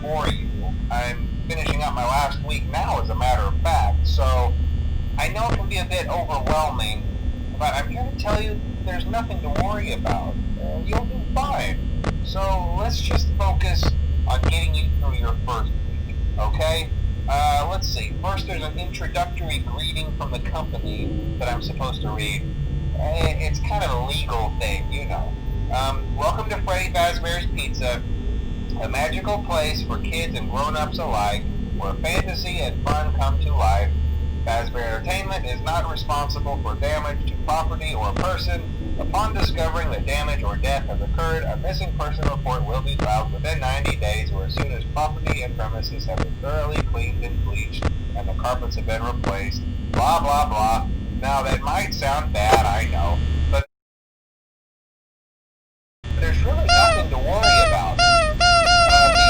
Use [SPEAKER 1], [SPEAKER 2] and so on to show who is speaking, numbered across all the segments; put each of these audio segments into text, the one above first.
[SPEAKER 1] bore you. I'm finishing up my last week now, as a matter of fact, so I know it can be a bit overwhelming, but I'm here to tell you there's nothing to worry about. You'll do fine. So let's just focus on getting you through your first week, okay? Let's see. First, there's an introductory greeting from the company that I'm supposed to read. It's kind of a legal thing, you know. Welcome to Freddy Fazbear's Pizza, a magical place for kids and grown-ups alike, where fantasy and fun come to life. Fazbear Entertainment is not responsible for damage to property or person. Upon discovering that damage or death has occurred, a missing person report will be filed within 90 days or as soon as property and premises have been thoroughly cleaned and bleached and the carpets have been replaced. Blah, blah, blah. Now, that might sound bad, I know, but there's really nothing to worry about. The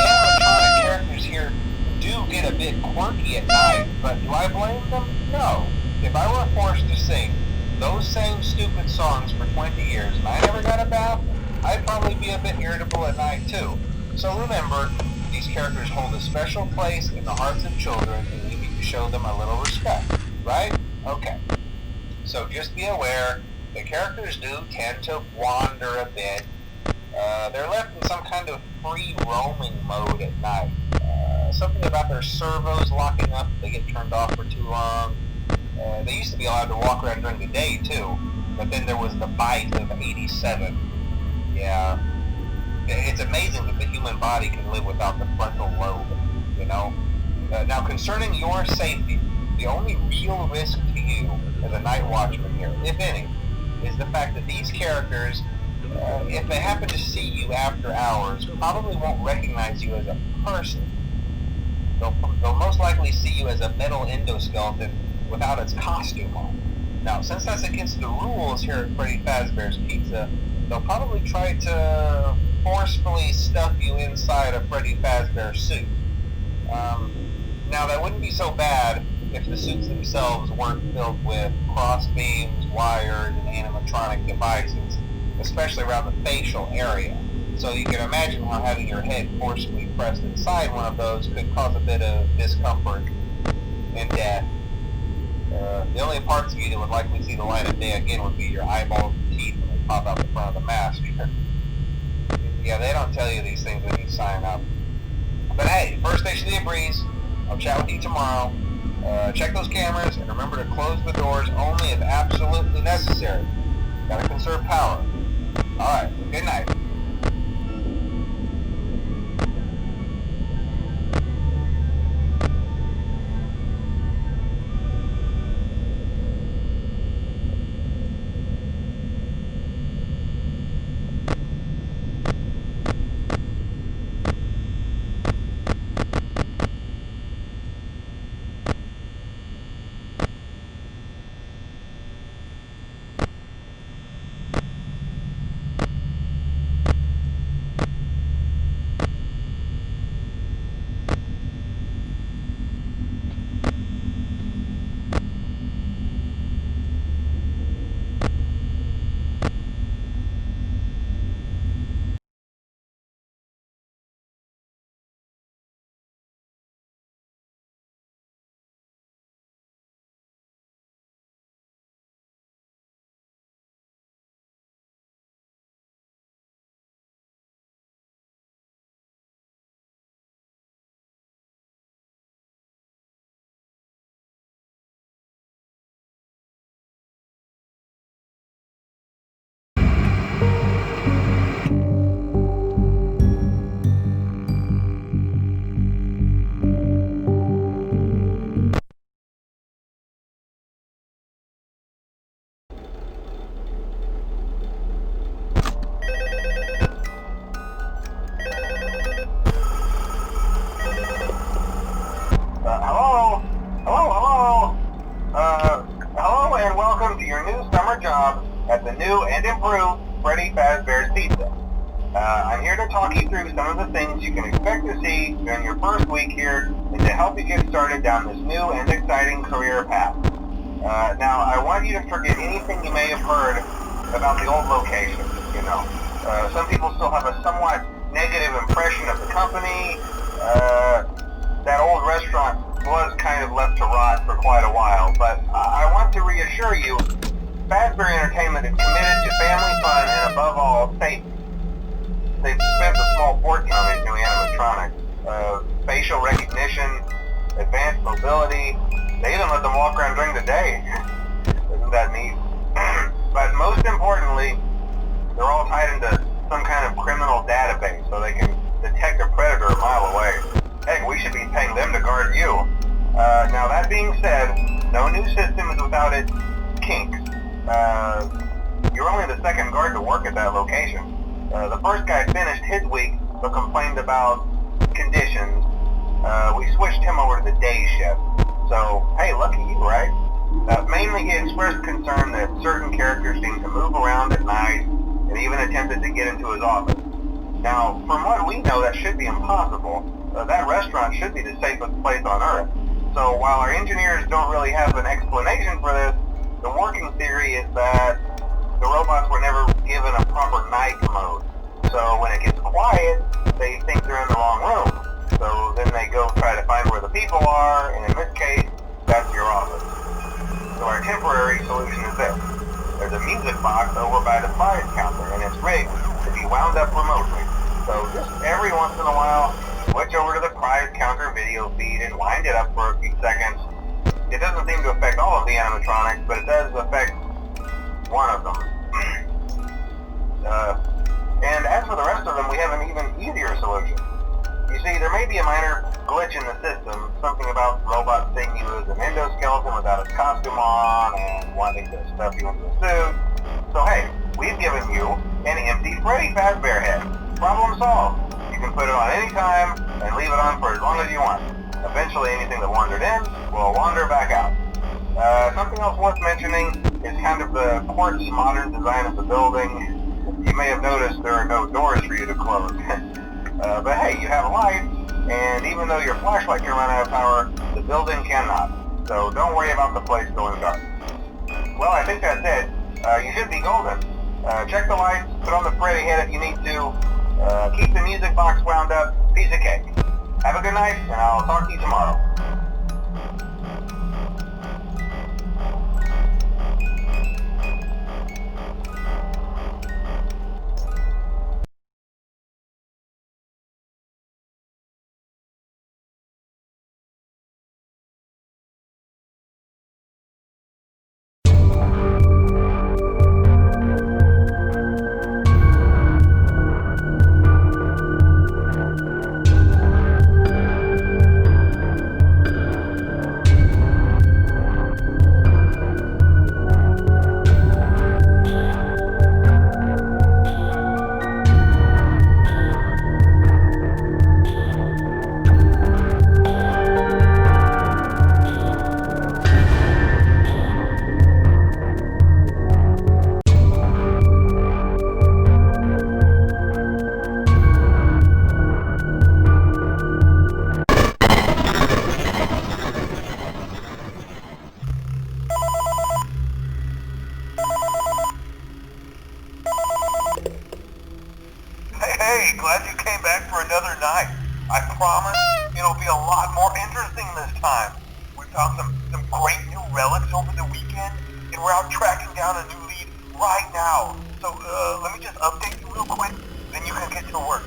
[SPEAKER 1] animatronic characters here do get a bit quirky at night, but do I blame them? No. If I were forced to sing those same stupid songs for 20 years and I never got a bath, I'd probably be a bit irritable at night too. So remember, these characters hold a special place in the hearts of children and we need to show them a little respect, right? Okay. So just be aware, the characters do tend to wander a bit. They're left in some kind of free roaming mode at night. Something about their servos locking up if they get turned off for too long. They used to be allowed to walk around during the day too, but then there was the bite of 87. Yeah. It's amazing that the human body can live without the frontal lobe, you know? Now concerning your safety, the only real risk to you as a night watchman here, if any, is the fact that these characters, if they happen to see you after hours, probably won't recognize you as a person. They'll most likely see you as a metal endoskeleton without its costume on. Now, since that's against the rules here at Freddy Fazbear's Pizza, they'll probably try to forcefully stuff you inside a Freddy Fazbear suit. Now, that wouldn't be so bad if the suits themselves weren't filled with cross beams, wires, and animatronic devices, especially around the facial area. So you can imagine how having your head forcefully pressed inside one of those could cause a bit of discomfort and death. The only parts of you that would likely see the light of day again would be your eyeballs and teeth when they pop out the front of the mask. Yeah, they don't tell you these things when you sign up. But hey, first station of the breeze. I'll chat with you tomorrow. Check those cameras and remember to close the doors only if absolutely necessary. Gotta conserve power. Alright, good night. Hello and welcome to your new summer job at the new and improved Freddy Fazbear's Pizza. I'm here to talk you through some of the things you can expect to see during your first week here and to help you get started down this new and exciting career path. Now, I want you to forget anything you may have heard about the old location, you know. Some people still have a somewhat negative impression of the company. assure you, Fazbear Entertainment is committed to family fun and above all, safety. They've spent a small fortune on these new animatronics. Facial recognition, advanced mobility. They even let them walk around during the day. Isn't that neat? But most importantly, they're all tied into some kind of criminal database so they can detect a predator a mile away. Heck, we should be paying them to guard you. Now that being said, no new system is without its kinks. You're only the second guard to work at that location. The first guy finished his week but complained about conditions. We switched him over to the day shift. So, hey, lucky you, right? Mainly he expressed concern that certain characters seem to move around at night and even attempted to get into his office. Now, from what we know, that should be impossible. That restaurant should be the safest place on Earth. So while our engineers don't really have an explanation for this, the working theory is that the robots were never given a proper night mode. So when it gets quiet, they think they're in the wrong room. So then they go try to find where the people are, and in this case, that's your office. So our temporary solution is this. There's a music box over by the prize counter, and it's rigged to be wound up remotely. So just every once in a while, switch over to the prize counter video feed and wind it up for a few seconds. It doesn't seem to affect all of the animatronics, but it does affect one of them. And as for the rest of them, we have an even easier solution. You see, there may be a minor glitch in the system, something about robots seeing you as an endoskeleton without a costume on and wanting to stuff you into a suit. So hey, we've given you an empty Freddy Fazbear head. Problem solved. You can put it on any time and leave it on for as long as you want. Eventually anything that wandered in will wander back out. Something else worth mentioning is kind of the quirky modern design of the building. You may have noticed there are no doors for you to close. But hey, you have lights, and even though your flashlight can run out of power, the building cannot. So don't worry about the place going dark. Well, I think that's it. You should be golden. Check the lights, put on the Freddy head if you need to. Keep the music box wound up. Piece of cake. Have a good night, and I'll talk to you tomorrow. Hey, glad you came back for another night. I promise it'll be a lot more interesting this time. We found some great new relics over the weekend, and we're out tracking down a new lead right now. So, let me just update you real quick, then you can get to work.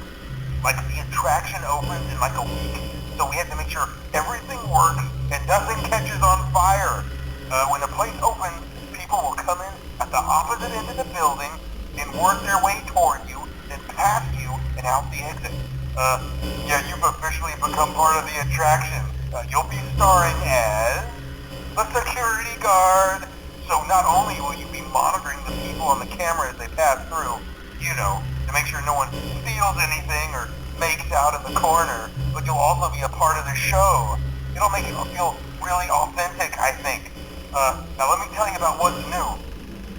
[SPEAKER 1] Like, the attraction opens in like a week, so we have to make sure everything works and nothing catches on fire. When the place opens, people will come in at the opposite end of the building and work their way toward you, then past you and out the exit. Yeah, you've officially become part of the attraction. You'll be starring as the security guard. So not only will you be monitoring the people on the camera as they pass through, you know, to make sure no one steals anything or makes out in the corner, but you'll also be a part of the show. It'll make it feel really authentic, I think. Now let me tell you about what's new.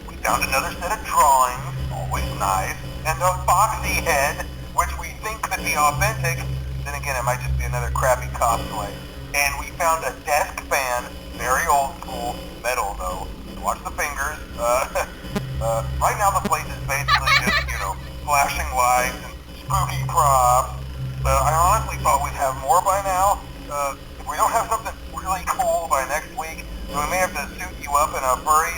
[SPEAKER 1] We found another set of drawings, always nice, and a foxy head, which we think could be authentic. Then again, it might just be another crappy cosplay. And we found a desk fan, very old school, metal though. Watch the fingers. Right now the place is basically just, you know, flashing lights and spooky props. I honestly thought we'd have more by now. If we don't have something really cool by next week, then we may have to suit you up in a furry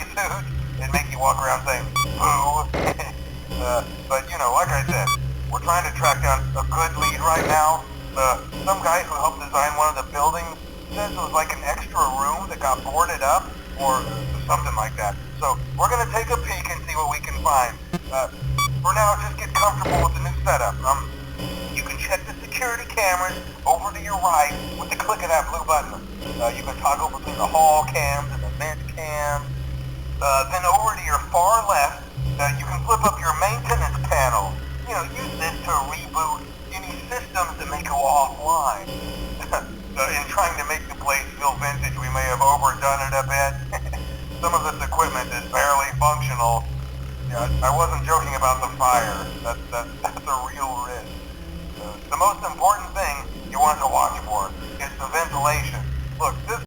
[SPEAKER 2] helped design one of the buildings. Says it was like an extra room that got boarded up or something like that. So we're gonna take a peek and see what we can find. For now, just get comfortable with the new setup. You can check the security cameras over to your right with the click of that blue button. You can toggle between the hall cams and the vent cams. Then over to your far left, you can flip up your maintenance panel. You know, use this to reboot any systems that may go offline. In trying to make the place feel vintage, we may have overdone it a bit. Some of this equipment is barely functional. Yeah, I wasn't joking about the fire. That's a real risk. The most important thing you want to watch for is the ventilation. Look, this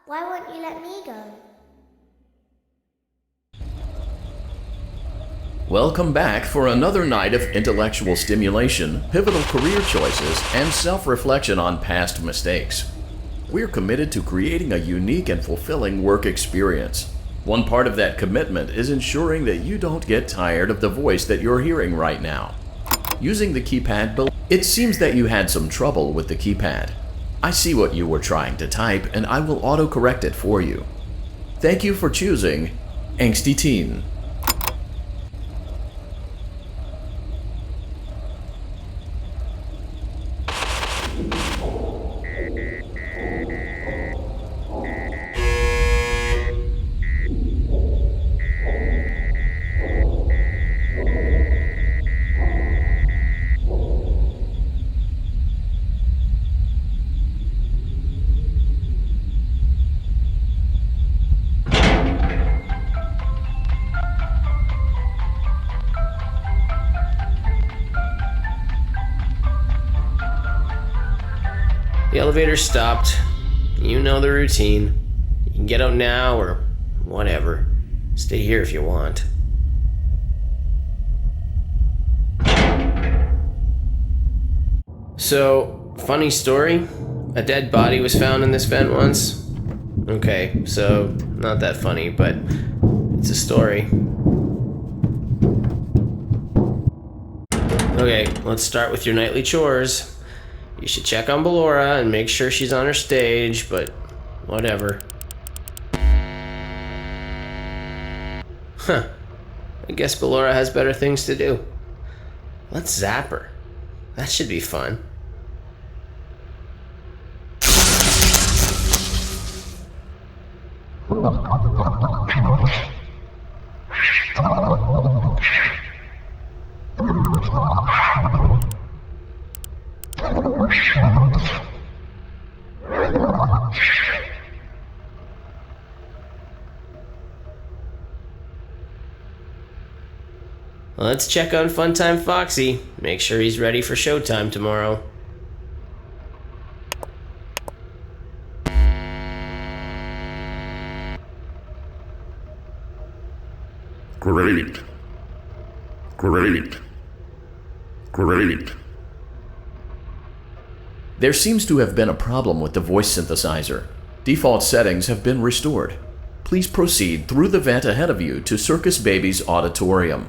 [SPEAKER 3] Why won't you let me go?
[SPEAKER 4] Welcome back for another night of intellectual stimulation, pivotal career choices, and self-reflection on past mistakes. We're committed to creating a unique and fulfilling work experience. One part of that commitment is ensuring that you don't get tired of the voice that you're hearing right now. Using the keypad below, it seems that you had some trouble with the keypad. I see what you were trying to type, and I will autocorrect it for you. Thank you for choosing Angsty Teen.
[SPEAKER 5] The elevator stopped. You know the routine. You can get out now or whatever. Stay here if you want. So, funny story. A dead body was found in this vent once. Okay, so not that funny, but it's a story. Okay, let's start with your nightly chores. You should check on Ballora and make sure she's on her stage, but whatever. Huh. I guess Ballora has better things to do. Let's zap her. That should be fun. Let's check on Funtime Foxy. Make sure he's ready for showtime tomorrow.
[SPEAKER 6] Great.
[SPEAKER 4] There seems to have been a problem with the voice synthesizer. Default settings have been restored. Please proceed through the vent ahead of you to Circus Baby's auditorium.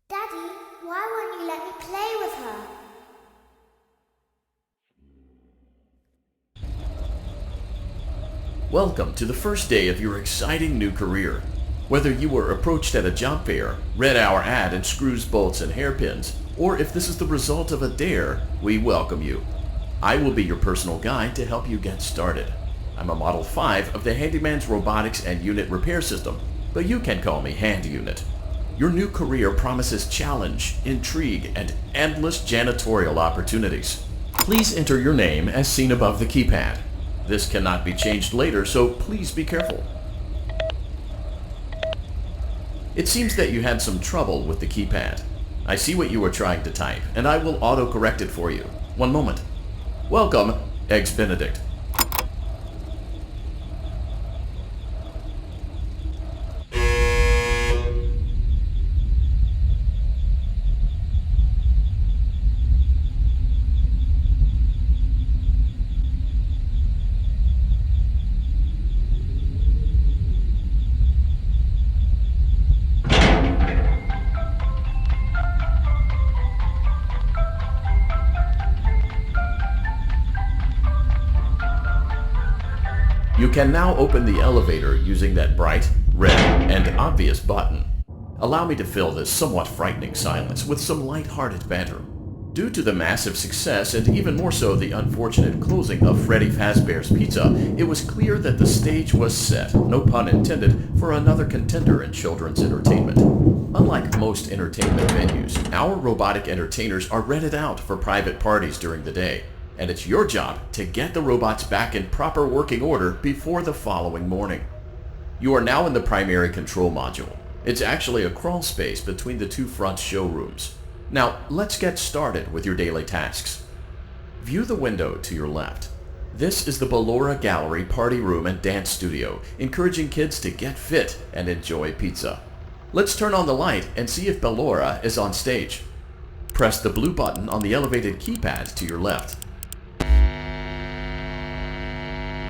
[SPEAKER 3] Daddy, why won't you let me play with her?
[SPEAKER 4] Welcome to the first day of your exciting new career. Whether you were approached at a job fair, read our ad in screws, bolts, and hairpins, or if this is the result of a dare, we welcome you. I will be your personal guide to help you get started. I'm a Model 5 of the Handyman's Robotics and Unit Repair System, but you can call me Hand Unit. Your new career promises challenge, intrigue, and endless janitorial opportunities. Please enter your name as seen above the keypad. This cannot be changed later, so please be careful. It seems that you had some trouble with the keypad. I see what you were trying to type, and I will auto-correct it for you. One moment. Welcome, Eggs Benedict. You can now open the elevator using that bright, red, and obvious button. Allow me to fill this somewhat frightening silence with some light-hearted banter. Due to the massive success, and even more so the unfortunate closing of Freddy Fazbear's Pizza, it was clear that the stage was set, no pun intended, for another contender in children's entertainment. Unlike most entertainment venues, our robotic entertainers are rented out for private parties during the day, and it's your job to get the robots back in proper working order before the following morning. You are now in the primary control module. It's actually a crawl space between the two front showrooms. Now, let's get started with your daily tasks. View the window to your left. This is the Ballora Gallery Party Room and Dance Studio, encouraging kids to get fit and enjoy pizza. Let's turn on the light and see if Ballora is on stage. Press the blue button on the elevated keypad to your left.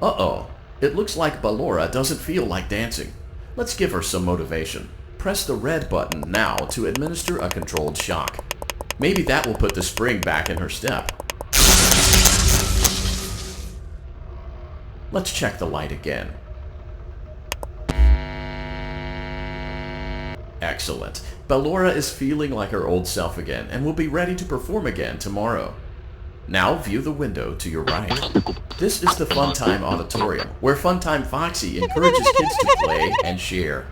[SPEAKER 4] Uh-oh, it looks like Ballora doesn't feel like dancing. Let's give her some motivation. Press the red button now to administer a controlled shock. Maybe that will put the spring back in her step. Let's check the light again. Excellent. Ballora is feeling like her old self again and will be ready to perform again tomorrow. Now view the window to your right. This is the Funtime Auditorium, where Funtime Foxy encourages kids to play and share.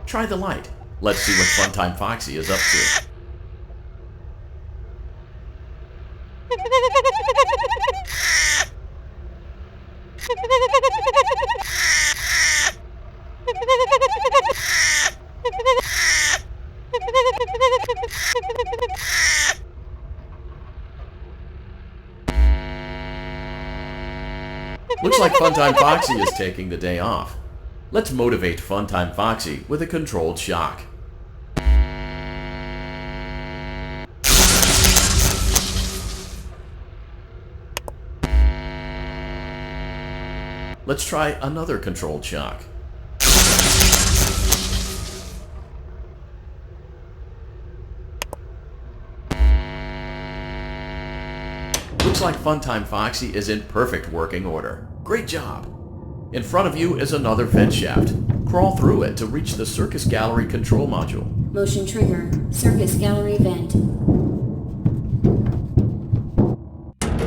[SPEAKER 4] Try the light. Let's see what Funtime Foxy is up to. Looks like Funtime Foxy is taking the day off. Let's motivate Funtime Foxy with a controlled shock. Let's try another controlled shock. Looks like Funtime Foxy is in perfect working order. Great job! In front of you is another vent shaft. Crawl through it to reach the Circus Gallery control module.
[SPEAKER 7] Motion trigger. Circus Gallery vent.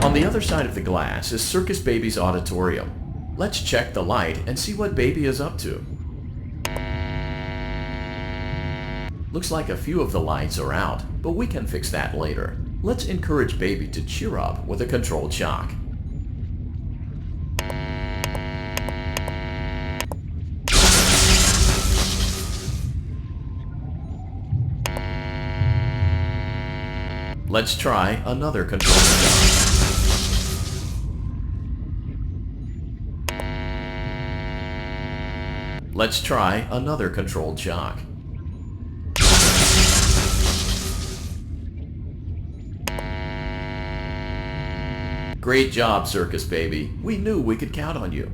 [SPEAKER 4] On the other side of the glass is Circus Baby's auditorium. Let's check the light and see what Baby is up to. Looks like a few of the lights are out, but we can fix that later. Let's encourage Baby to cheer up with a controlled shock. Let's try another controlled shock. Let's try another controlled shock. Great job, Circus Baby. We knew we could count on you.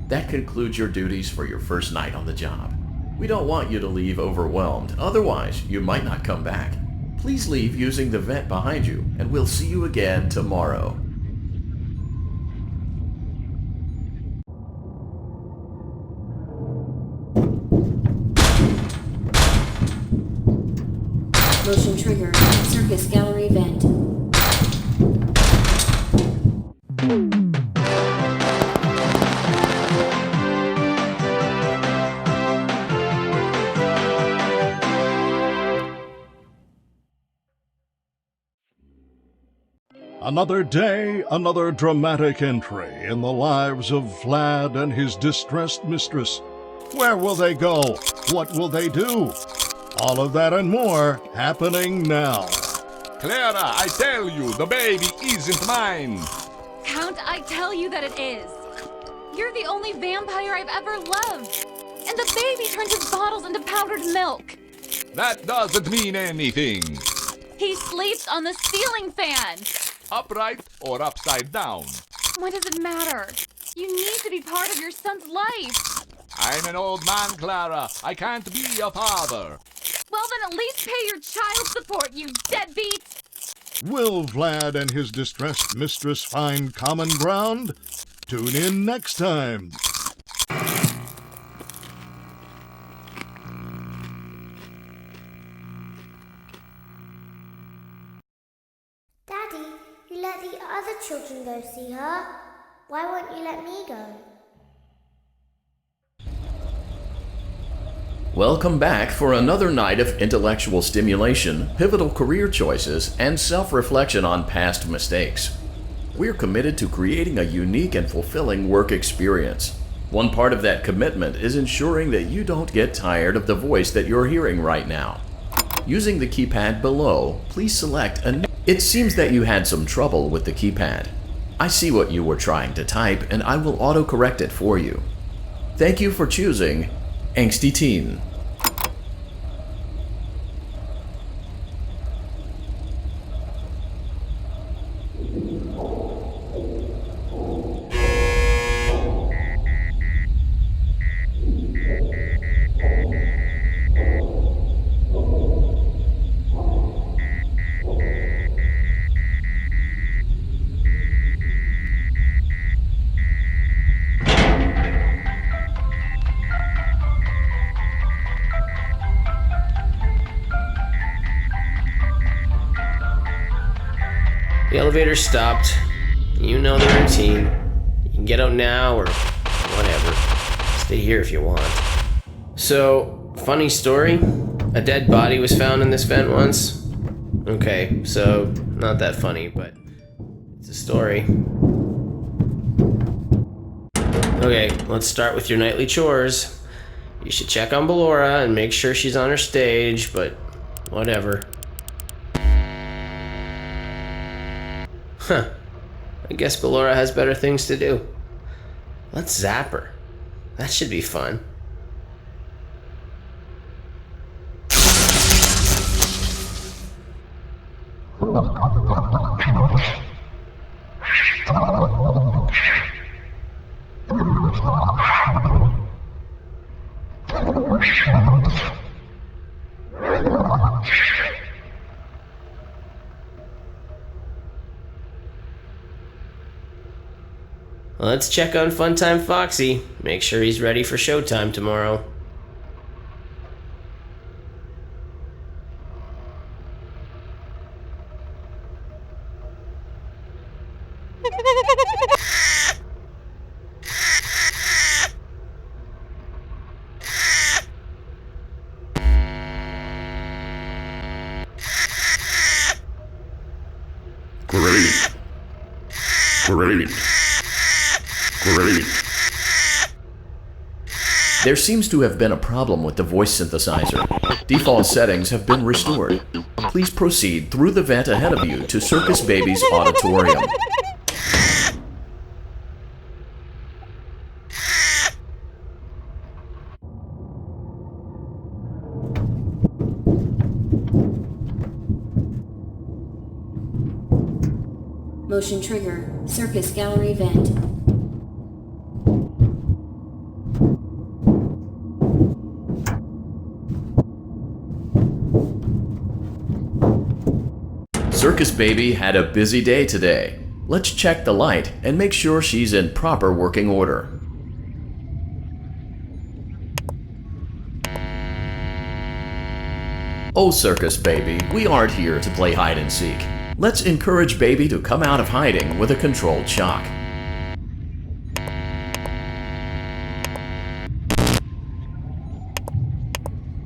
[SPEAKER 4] That concludes your duties for your first night on the job. We don't want you to leave overwhelmed, otherwise you might not come back. Please leave using the vent behind you, and we'll see you again tomorrow.
[SPEAKER 7] Motion trigger. Circus Gallery vent.
[SPEAKER 8] Another day, another dramatic entry in the lives of Vlad and his distressed mistress. Where will they go? What will they do? All of that and more happening now.
[SPEAKER 9] Clara, I tell you, the baby isn't mine.
[SPEAKER 10] Count, I tell you that it is. You're the only vampire I've ever loved. And the baby turns his bottles into powdered milk.
[SPEAKER 9] That doesn't mean anything.
[SPEAKER 10] He sleeps on the ceiling fan.
[SPEAKER 9] Upright or upside down.
[SPEAKER 10] What does it matter? You need to be part of your son's life.
[SPEAKER 9] I'm an old man, Clara. I can't be a father.
[SPEAKER 10] Well, then at least pay your child support, you deadbeat!
[SPEAKER 8] Will Vlad and his distressed mistress find common ground? Tune in next time.
[SPEAKER 3] Daddy, let the other children go see her. Why won't you let me go?
[SPEAKER 4] Welcome back for another night of intellectual stimulation, pivotal career choices, and self-reflection on past mistakes. We're committed to creating a unique and fulfilling work experience. One part of that commitment is ensuring that you don't get tired of the voice that you're hearing right now. Using the keypad below, please select a new... It seems that you had some trouble with the keypad. I see what you were trying to type, and I will auto-correct it for you. Thank you for choosing Angsty Teen.
[SPEAKER 5] The elevator stopped. You know the routine. You can get out now or whatever. Stay here if you want. So, funny story. A dead body was found in this vent once. Okay, so not that funny, but it's a story. Okay, let's start with your nightly chores. You should check on Ballora and make sure she's on her stage, but whatever. Huh. I guess Ballora has better things to do. Let's zap her. That should be fun. Let's check on Funtime Foxy. Make sure he's ready for showtime tomorrow.
[SPEAKER 6] Great. Great. Great.
[SPEAKER 4] There seems to have been a problem with the voice synthesizer. Default settings have been restored. Please proceed through the vent ahead of you to Circus Baby's auditorium.
[SPEAKER 7] Motion trigger. Circus gallery vent.
[SPEAKER 4] Circus Baby had a busy day today. Let's check the light and make sure she's in proper working order. Oh, Circus Baby, we aren't here to play hide and seek. Let's encourage Baby to come out of hiding with a controlled shock.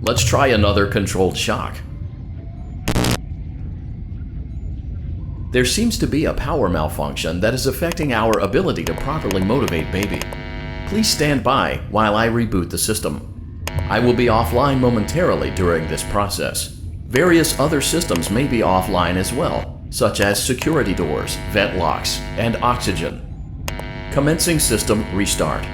[SPEAKER 4] Let's try another controlled shock. There seems to be a power malfunction that is affecting our ability to properly motivate Baby. Please stand by while I reboot the system. I will be offline momentarily during this process. Various other systems may be offline as well, such as security doors, vent locks, and oxygen. Commencing system restart.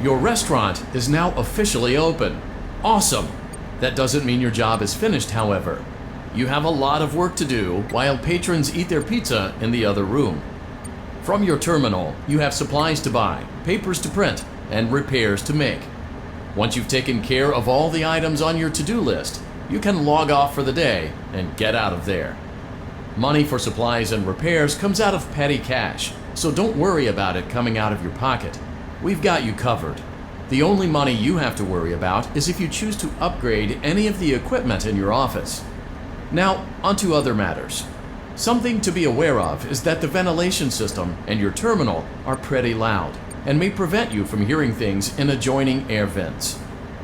[SPEAKER 4] Your restaurant is now officially open. Awesome! That doesn't mean your job is finished, however. You have a lot of work to do while patrons eat their pizza in the other room. From your terminal, you have supplies to buy, papers to print, and repairs to make. Once you've taken care of all the items on your to-do list, you can log off for the day and get out of there. Money for supplies and repairs comes out of petty cash, so don't worry about it coming out of your pocket. We've got you covered. The only money you have to worry about is if you choose to upgrade any of the equipment in your office. Now, onto other matters. Something to be aware of is that the ventilation system and your terminal are pretty loud and may prevent you from hearing things in adjoining air vents.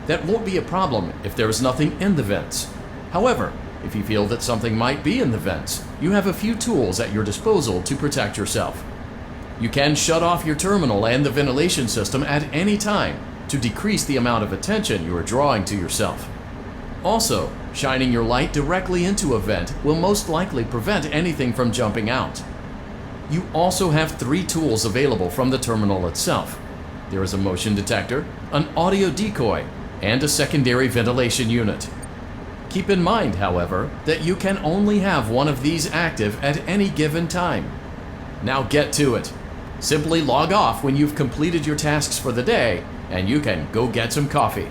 [SPEAKER 4] That won't be a problem if there is nothing in the vents. However, if you feel that something might be in the vents, you have a few tools at your disposal to protect yourself. You can shut off your terminal and the ventilation system at any time to decrease the amount of attention you are drawing to yourself. Also, shining your light directly into a vent will most likely prevent anything from jumping out. You also have 3 tools available from the terminal itself. There is a motion detector, an audio decoy, and a secondary ventilation unit. Keep in mind, however, that you can only have one of these active at any given time. Now get to it. Simply log off when you've completed your tasks for the day, and you can go get some coffee.